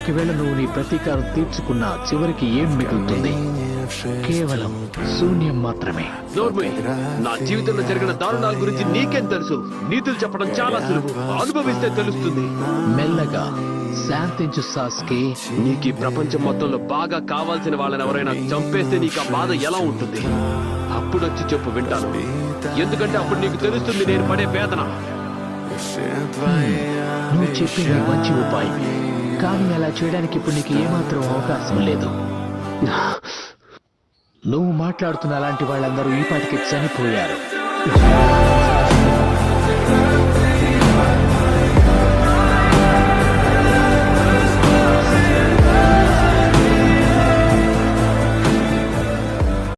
ఒకవేళ నువ్వు నీ ప్రతీకారం తీర్చుకున్నా చివరికి ఏం మిగులుతుంది? కేవలం శూన్యం మాత్రమే. నా జీవితంలో జరిగిన దారుణాల గురించి నీకేం తెలుసు? నీతులు చెప్పడం చాలా సులువు, అనుభవిస్తే తెలుస్తుంది. మెల్లగా శాంతించు సాస్కే. నీకు ఈ ప్రపంచం మొత్తంలో బాగా కావాల్సిన వాళ్ళని ఎవరైనా చంపేస్తే నీకు ఆ బాధ ఎలా ఉంటుంది? అప్పుడొచ్చి చెప్పు, వింటాను. ఎందుకంటే అప్పుడు నీకు తెలుస్తుంది నేను పడే వేదన. నువ్వు చెప్పింది మంచి ఉపాయం, కానీ అలా చేయడానికి ఇప్పుడు నీకు ఏమాత్రం అవకాశం లేదు. నువ్వు మాట్లాడుతున్న అలాంటి వాళ్ళందరూ ఈ పాటికి చనిపోయారు.